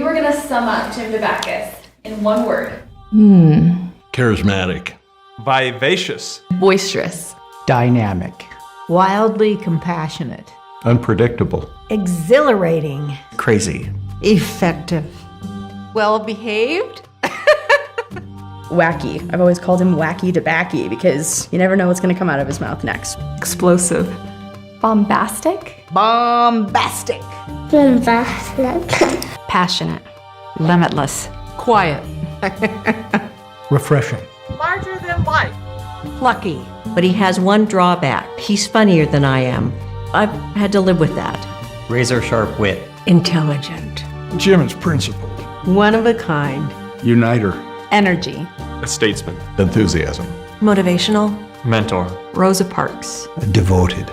were going to sum up Jim Dabakis in one word. Charismatic. Vivacious. Boisterous. Dynamic. Wildly compassionate. Unpredictable. Exhilarating. Crazy. Effective. Well-behaved. Wacky. I've always called him Wacky Dabaki because you never know what's going to come out of his mouth next. Explosive. Bombastic. Bombastic. Passionate. Limitless. Quiet. Refreshing. Larger than life. Plucky. But he has one drawback. He's funnier than I am. I've had to live with that. Razor sharp wit. Intelligent. Jim is principled. One of a kind. Uniter. Energy. A statesman. Enthusiasm. Motivational. Mentor. Rosa Parks. Devoted.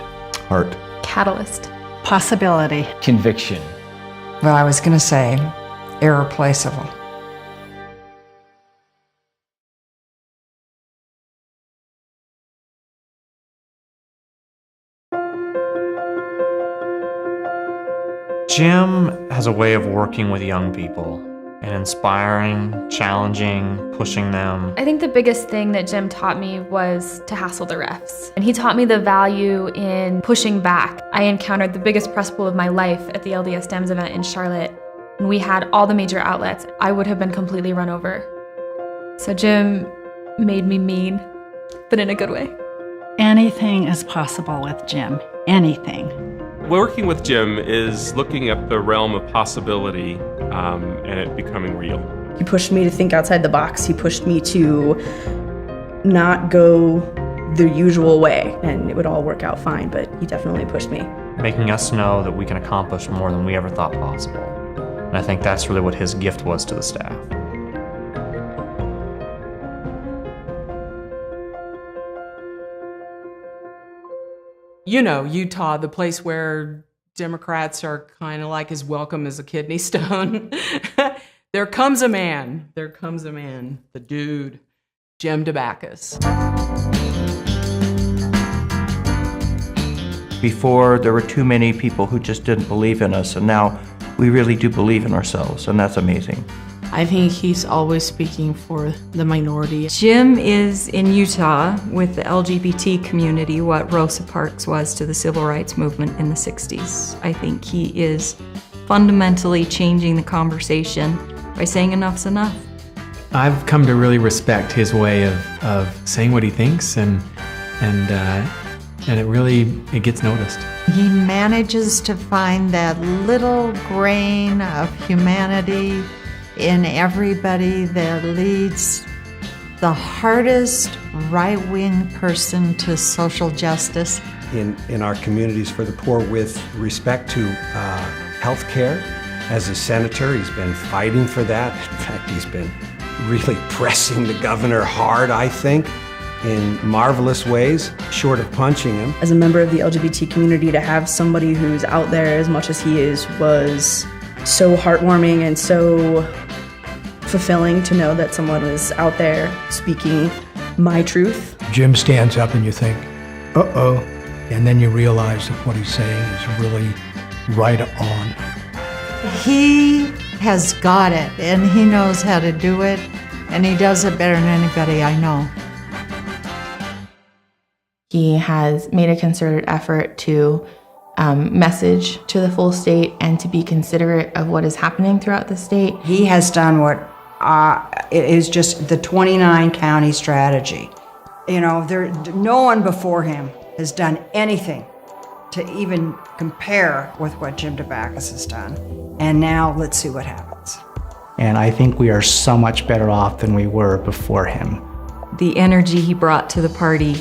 Heart. Catalyst. Possibility. Conviction. Well, I was going to say irreplaceable. Jim has a way of working with young people and inspiring, challenging, pushing them. I think the biggest thing that Jim taught me was to hassle the refs. And he taught me the value in pushing back. I encountered the biggest press pool of my life at the LDS Dems event in Charlotte. When we had all the major outlets, I would have been completely run over. So Jim made me mean, but in a good way. Anything is possible with Jim. Anything. Working with Jim is looking at the realm of possibility and it becoming real. He pushed me to think outside the box. He pushed me to not go the usual way, and it would all work out fine, but he definitely pushed me. Making us know that we can accomplish more than we ever thought possible. And I think that's really what his gift was to the staff. You know, Utah, the place where Democrats are kind of like as welcome as a kidney stone. There comes a man. There comes a man. The dude, Jim Dabakis. Before, there were too many people who just didn't believe in us, and now we really do believe in ourselves, and that's amazing. I think he's always speaking for the minority. Jim is in Utah with the LGBT community what Rosa Parks was to the civil rights movement in the 60s. I think he is fundamentally changing the conversation by saying enough's enough. I've come to really respect his way of saying what he thinks, and it gets noticed. He manages to find that little grain of humanity in everybody that leads the hardest right-wing person to social justice. In our communities for the poor with respect to health care. As a senator, he's been fighting for that. In fact, he's been really pressing the governor hard, I think, in marvelous ways, short of punching him. As a member of the LGBT community, to have somebody who's out there as much as he is was so heartwarming and so fulfilling to know that someone was out there speaking my truth. Jim stands up and you think, uh-oh, and then you realize that what he's saying is really right on. He has got it, and he knows how to do it, and he does it better than anybody I know. He has made a concerted effort to message to the full state and to be considerate of what is happening throughout the state. He has done what it is just the 29 county strategy. You know, no one before him has done anything to even compare with what Jim Dabakis has done. And now let's see what happens. And I think we are so much better off than we were before him. The energy he brought to the party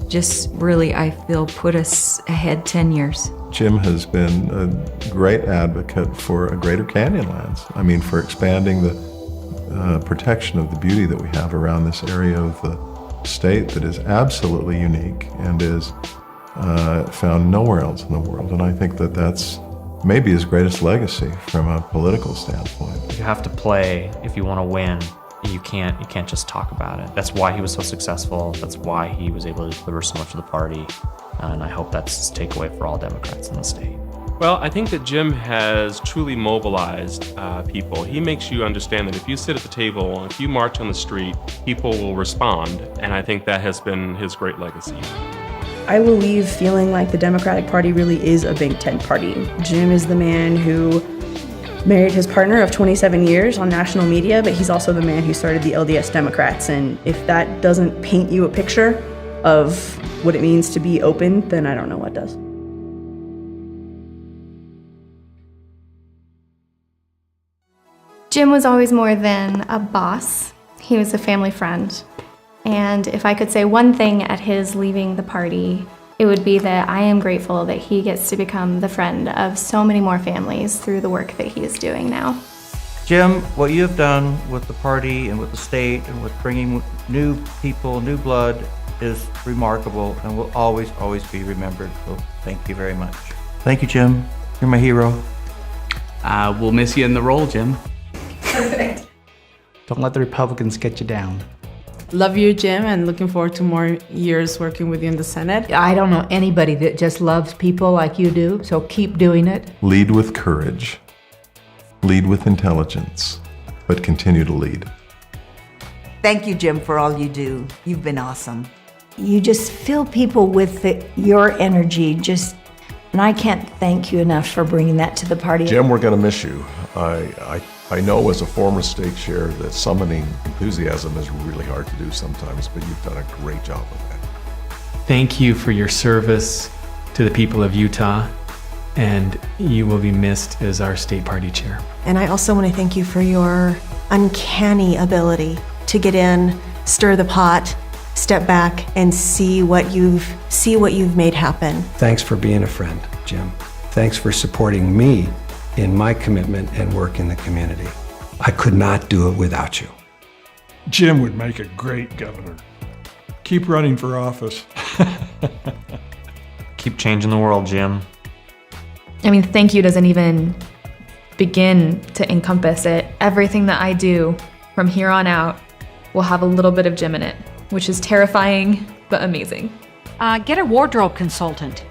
just really, I feel, put us ahead 10 years. Jim has been a great advocate for a greater Canyonlands. I mean, for expanding the protection of the beauty that we have around this area of the state that is absolutely unique and is found nowhere else in the world. And I think that that's maybe his greatest legacy from a political standpoint. You have to play if you want to win. You can't just talk about it. That's why he was so successful. That's why he was able to deliver so much of the party. And I hope that's his takeaway for all Democrats in the state. Well, I think that Jim has truly mobilized people. He makes you understand that if you sit at the table, if you march on the street, people will respond, and I think that has been his great legacy. I will leave feeling like the Democratic Party really is a big tent party. Jim is the man who married his partner of 27 years on national media, but he's also the man who started the LDS Democrats, and if that doesn't paint you a picture of what it means to be open, then I don't know what does. Jim was always more than a boss. He was a family friend. And if I could say one thing at his leaving the party, it would be that I am grateful that he gets to become the friend of so many more families through the work that he is doing now. Jim, what you have done with the party and with the state and with bringing new people, new blood, is remarkable and will always, always be remembered. So thank you very much. Thank you, Jim. You're my hero. We'll miss you in the role, Jim. Perfect. Don't let the Republicans get you down. Love you, Jim, and looking forward to more years working with you in the Senate. I don't know anybody that just loves people like you do, so keep doing it. Lead with courage. Lead with intelligence, but continue to lead. Thank you, Jim, for all you do. You've been awesome. You just fill people with your energy, and I can't thank you enough for bringing that to the party. Jim, we're going to miss you. I know as a former state chair that summoning enthusiasm is really hard to do sometimes, but you've done a great job of that. Thank you for your service to the people of Utah, and you will be missed as our state party chair. And I also want to thank you for your uncanny ability to get in, stir the pot, step back, and see what you've made happen. Thanks for being a friend, Jim. Thanks for supporting me in my commitment and work in the community. I could not do it without you. Jim would make a great governor. Keep running for office. Keep changing the world, Jim. I mean, thank you doesn't even begin to encompass it. Everything that I do from here on out will have a little bit of Jim in it, which is terrifying but amazing. Get a wardrobe consultant.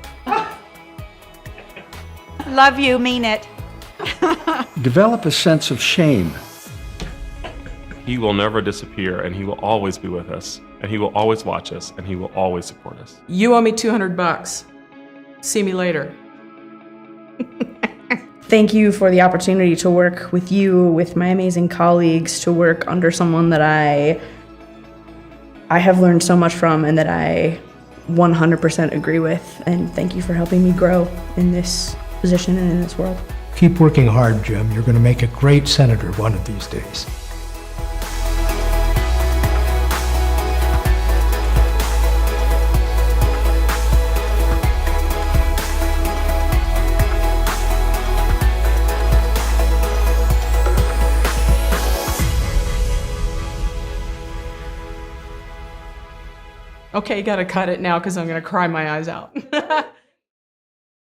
Love you, mean it. Develop a sense of shame. He will never disappear, and he will always be with us, and he will always watch us, and he will always support us. You owe me $200. See me later. Thank you for the opportunity to work with you, with my amazing colleagues, to work under someone that I have learned so much from and that I 100% agree with. And thank you for helping me grow in this position and in this world. Keep working hard, Jim. You're going to make a great senator one of these days. Okay, you gotta cut it now because I'm gonna cry my eyes out.